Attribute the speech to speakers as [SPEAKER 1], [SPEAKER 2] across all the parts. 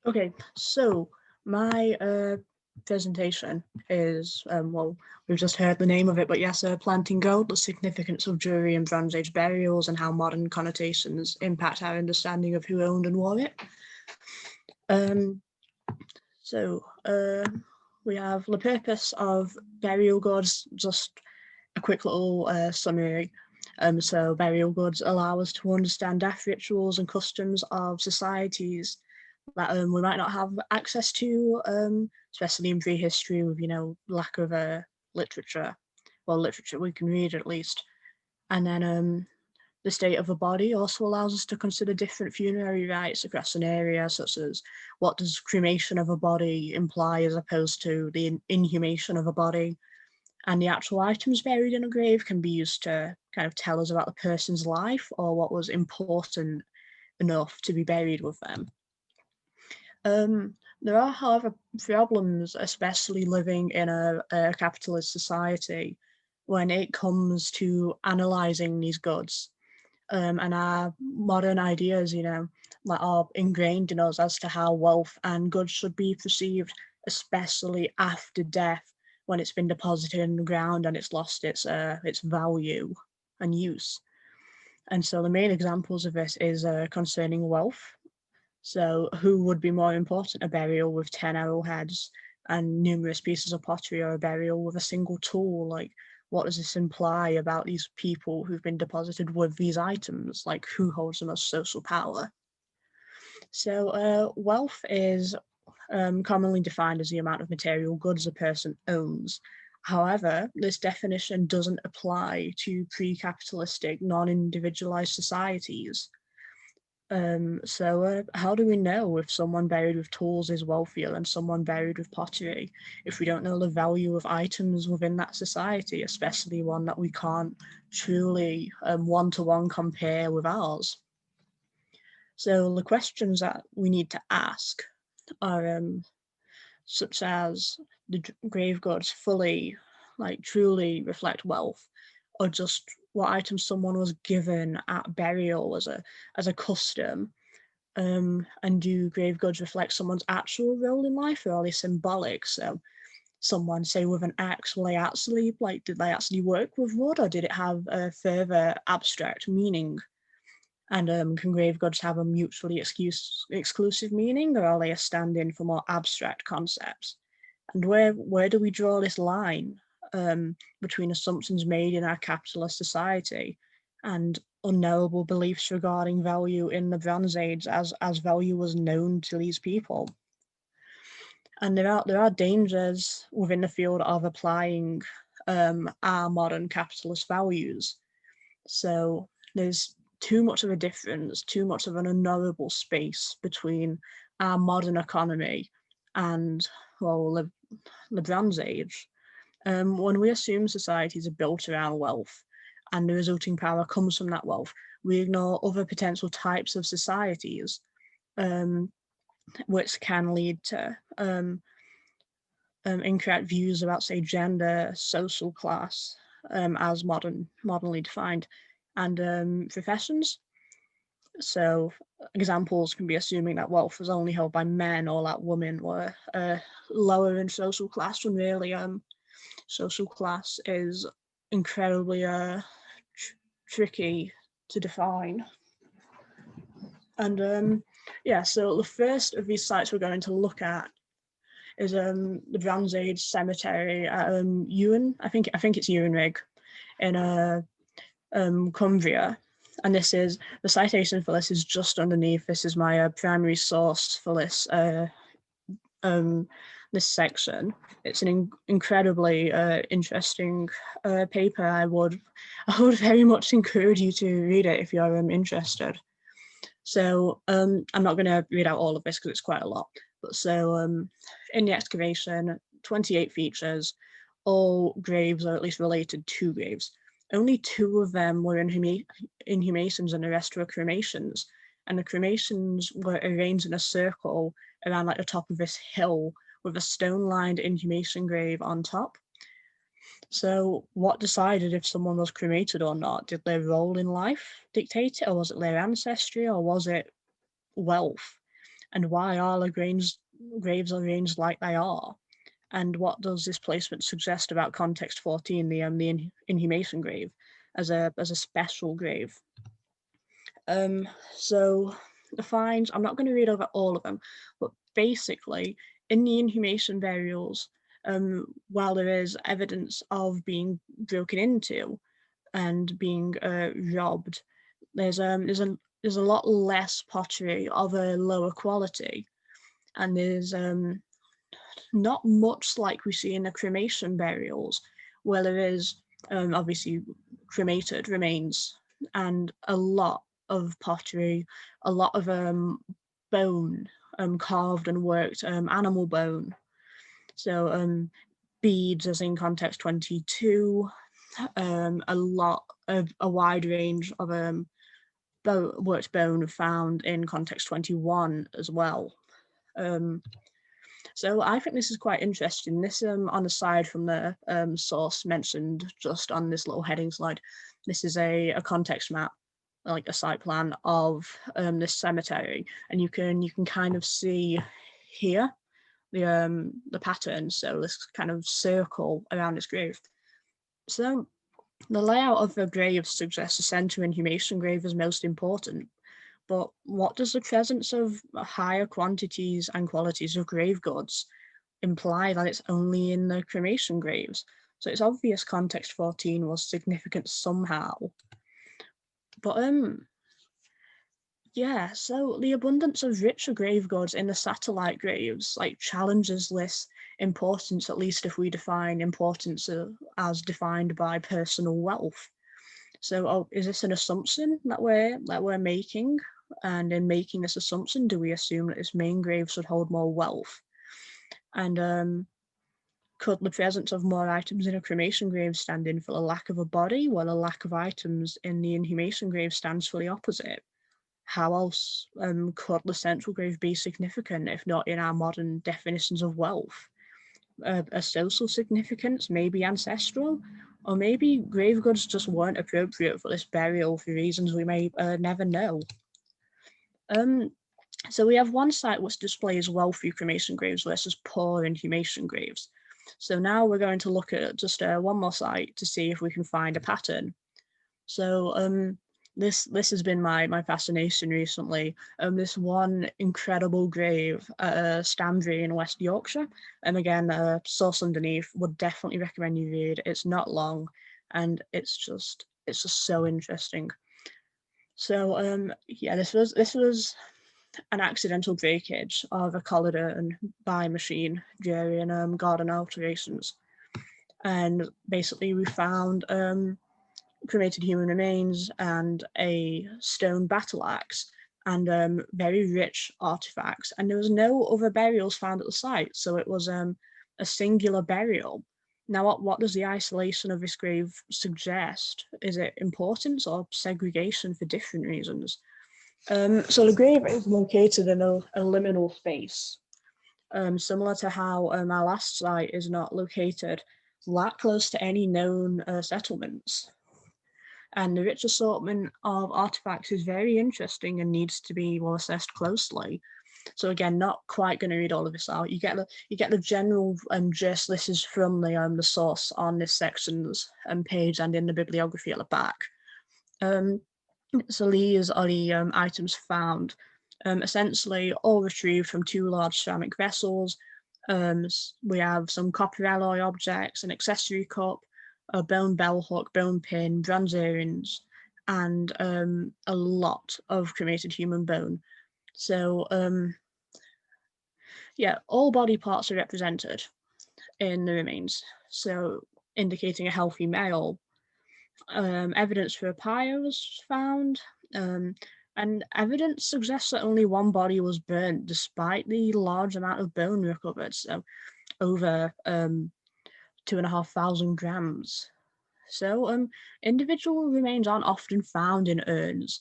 [SPEAKER 1] Okay, so my presentation is, well, we've just heard the name of it, but yes, Planting Gold, the significance of jewellery in Bronze Age burials and how modern connotations impact our understanding of who owned and wore it. So we have the purpose of burial goods, just a quick little summary. So burial goods allow us to understand death rituals and customs of societies that we might not have access to, especially in prehistory with, lack of literature. Well, literature we can read at least. And then the state of a body also allows us to consider different funerary rites across an area, such as what does cremation of a body imply as opposed to the inhumation of a body. And the actual items buried in a grave can be used to kind of tell us about the person's life or what was important enough to be buried with them. There are, however, problems, especially living in a capitalist society, when it comes to analysing these goods. And our modern ideas, that are ingrained in us as to how wealth and goods should be perceived, especially after death, when it's been deposited in the ground and it's lost its value and use. And so the main examples of this is concerning wealth. So who would be more important, a burial with 10 arrowheads and numerous pieces of pottery, or a burial with a single tool? Like, what does this imply about these people who've been deposited with these items? Like, who holds the most social power? So wealth is commonly defined as the amount of material goods a person owns. However, this definition doesn't apply to pre-capitalistic, non-individualized societies. So how do we know if someone buried with tools is wealthier than someone buried with pottery, if we don't know the value of items within that society, especially one that we can't truly one-to-one compare with ours? So the questions that we need to ask are such as, the grave goods fully, truly reflect wealth, or just what items someone was given at burial as a custom? And do grave goods reflect someone's actual role in life, or are they symbolic? So someone, say, with an axe, will they actually, did they actually work with wood, or did it have a further abstract meaning? And can grave goods have a mutually exclusive meaning, or are they a stand-in for more abstract concepts? And where do we draw this line between assumptions made in our capitalist society and unknowable beliefs regarding value in the Bronze Age, as value was known to these people? And there are dangers within the field of applying our modern capitalist values. So there's too much of a difference, too much of an unknowable space between our modern economy and, well, the Bronze Age. When we assume societies are built around wealth and the resulting power comes from that wealth, we ignore other potential types of societies, which can lead to incorrect views about, say, gender, social class, as modernly defined, and professions. So examples can be assuming that wealth was only held by men, or that women were lower in social class, when really social class is incredibly tricky to define. And yeah, so the first of these sites we're going to look at is the Bronze Age cemetery at Ewan. I think it's Ewanrig in Cumbria. And this is, the citation for this is just underneath. This is my primary source for this this section. It's an incredibly interesting paper. I would very much encourage you to read it if you're interested. So I'm not going to read out all of this because it's quite a lot. But so in the excavation, 28 features, all graves, or at least related to graves. Only 2 of them were inhumations and the rest were cremations. And the cremations were arranged in a circle around the top of this hill with a stone-lined inhumation grave on top. So what decided if someone was cremated or not? Did their role in life dictate it, or was it their ancestry, or was it wealth? and why are the graves arranged like they are? And what does this placement suggest about context 14, the inhumation grave, as a special grave? So the finds, I'm not going to read over all of them, but basically in the inhumation burials, while there is evidence of being broken into and being robbed, there's a lot less pottery of a lower quality, and there's not much like we see in the cremation burials, where there is obviously cremated remains and a lot of pottery, a lot of bone, carved and worked animal bone. So beads, as in context 22, a wide range of worked bone found in context 21 as well. So I think this is quite interesting. This, on the side from the source mentioned just on this little heading slide, this is a context map, like a site plan of this cemetery, and you can kind of see here the pattern. So this kind of circle around this grave. So the layout of the grave suggests the center inhumation grave is most important. But what does the presence of higher quantities and qualities of grave goods imply that it's only in the cremation graves? So it's obvious context 14 was significant somehow. But yeah, so the abundance of richer grave goods in the satellite graves like challenges this importance, at least if we define importance as defined by personal wealth. So is this an assumption that we're making? And in making this assumption, do we assume that this main grave should hold more wealth? And could the presence of more items in a cremation grave stand in for the lack of a body, while a lack of items in the inhumation grave stands for the opposite? How else could the central grave be significant, if not in our modern definitions of wealth? A social significance, maybe ancestral, or maybe grave goods just weren't appropriate for this burial for reasons we may never know. So we have one site which displays wealthy cremation graves versus poor inhumation graves. So now we're going to look at just one more site to see if we can find a pattern. So this has been my fascination recently. This one incredible grave at Stanbury in West Yorkshire, and again, source underneath, would definitely recommend you read. It's not long, and it's just so interesting. So yeah, this was an accidental breakage of a collarbone by machine during garden alterations, and basically we found cremated human remains and a stone battle axe and very rich artifacts, and there was no other burials found at the site, so it was a singular burial. Now, what does the isolation of this grave suggest? Is it importance or segregation for different reasons? So the grave is located in a liminal space, similar to how our last site is not located that close to any known settlements. And the rich assortment of artifacts is very interesting and needs to be well assessed closely. So again, not quite going to read all of this out. You get the general gist. This is from the source on this section's page and in the bibliography at the back. So these are the items found, essentially all retrieved from two large ceramic vessels. We have some copper alloy objects, an accessory cup, a bone bell hook, bone pin, bronze earrings, and a lot of cremated human bone. So yeah, all body parts are represented in the remains, so indicating a healthy male. Evidence for a pyre was found, and evidence suggests that only one body was burnt despite the large amount of bone recovered, so over 2,500 grams. So individual remains aren't often found in urns.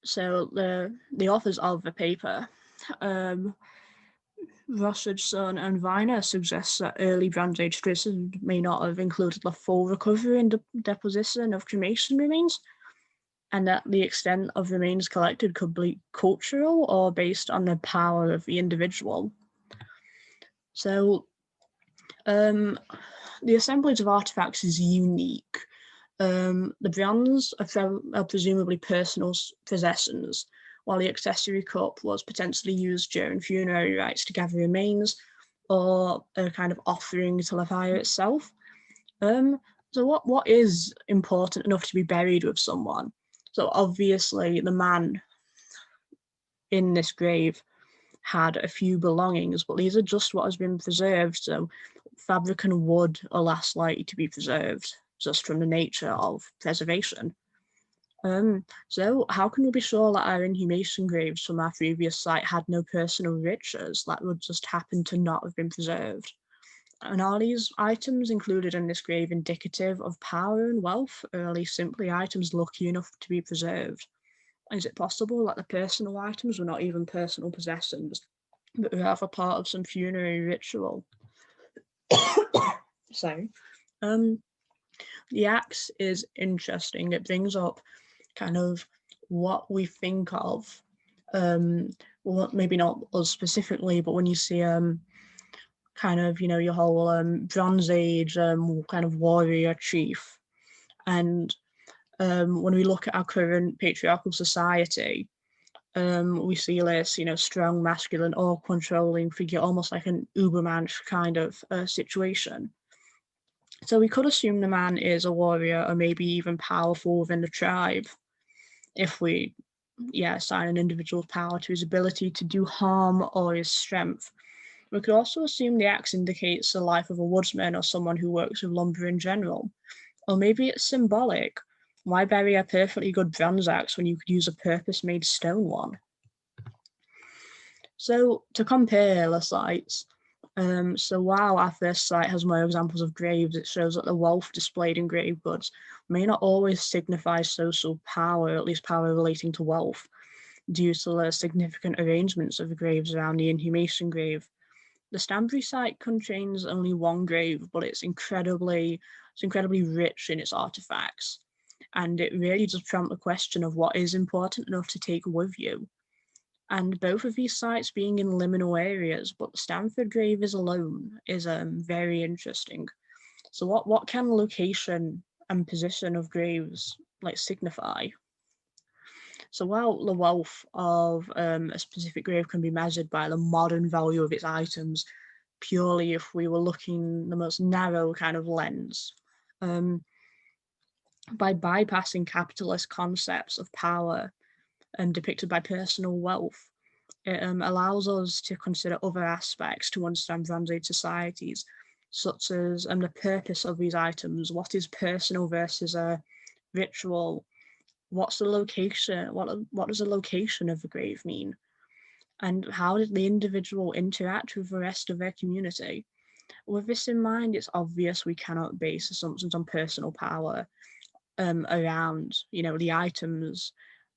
[SPEAKER 1] So the authors of the paper, Rossardson and Viner, suggests that early Bronze Age traditions may not have included the full recovery and deposition of cremation remains. and that the extent of remains collected could be cultural or based on the power of the individual. So the assemblage of artifacts is unique. The bronze are presumably personal possessions, while the accessory cup was potentially used during funerary rites to gather remains or a kind of offering to the fire itself. So what is important enough to be buried with someone? So obviously the man in this grave had a few belongings, but these are just what has been preserved. So fabric and wood are less likely to be preserved, just from the nature of preservation. So how can we be sure that our inhumation graves from our previous site had no personal riches that would just happen to not have been preserved? And are these items included in this grave indicative of power and wealth, or are they simply items lucky enough to be preserved? Is it possible that the personal items were not even personal possessions, but rather part of some funerary ritual? So, the axe is interesting. It brings up kind of what we think of, well, maybe not us specifically, but when you see kind of, you know, your whole Bronze Age kind of warrior chief, and when we look at our current patriarchal society, we see this, you know, strong, masculine, all-controlling figure, almost like an Ubermensch kind of situation. So we could assume the man is a warrior, or maybe even powerful within the tribe, if we, assign an individual's power to his ability to do harm or his strength. We could also assume the axe indicates the life of a woodsman or someone who works with lumber in general. Or maybe it's symbolic. Why bury a perfectly good bronze axe when you could use a purpose-made stone one? So to compare the sites, so while our first site has more examples of graves, it shows that the wealth displayed in grave goods may not always signify social power, at least power relating to wealth, due to the significant arrangements of the graves around the inhumation grave. The Stanbury site contains only one grave, but it's incredibly rich in its artifacts. And it really does prompt the question of what is important enough to take with you. And both of these sites being in liminal areas, but the Stanford grave is alone, is very interesting. So what can location and position of graves like signify? So while the wealth of a specific grave can be measured by the modern value of its items, purely if we were looking the most narrow kind of lens, by bypassing capitalist concepts of power depicted by personal wealth, it allows us to consider other aspects to understand Bronze Age societies, such as the purpose of these items. What is personal versus a ritual? What's the location? What does the location of the grave mean? And how did the individual interact with the rest of their community? With this in mind, it's obvious we cannot base assumptions on personal power around, you know, the items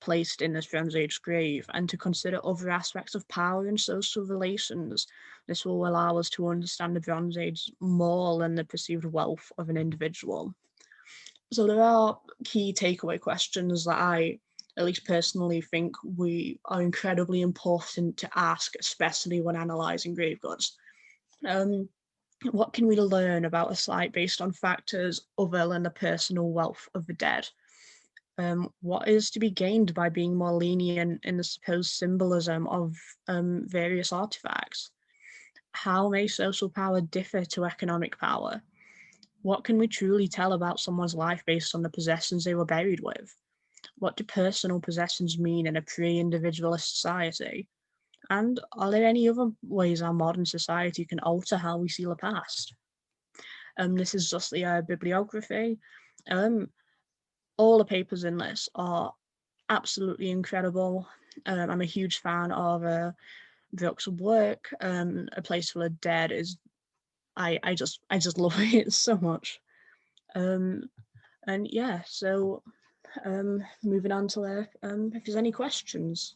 [SPEAKER 1] placed in this Bronze Age grave, and to consider other aspects of power and social relations. This will allow us to understand the Bronze Age more than the perceived wealth of an individual. So there are key takeaway questions that I, at least personally, think we are incredibly important to ask, especially when analysing grave goods. What can we learn about a site based on factors other than the personal wealth of the dead? What is to be gained by being more lenient in the supposed symbolism of various artifacts? How may social power differ to economic power? What can we truly tell about someone's life based on the possessions they were buried with? What do personal possessions mean in a pre-individualist society? And are there any other ways our modern society can alter how we see the past? This is just the bibliography. All the papers in this are absolutely incredible. I'm a huge fan of Brooks' work. A Place for the Dead is, I just love it so much. And yeah, so moving on to if there's any questions.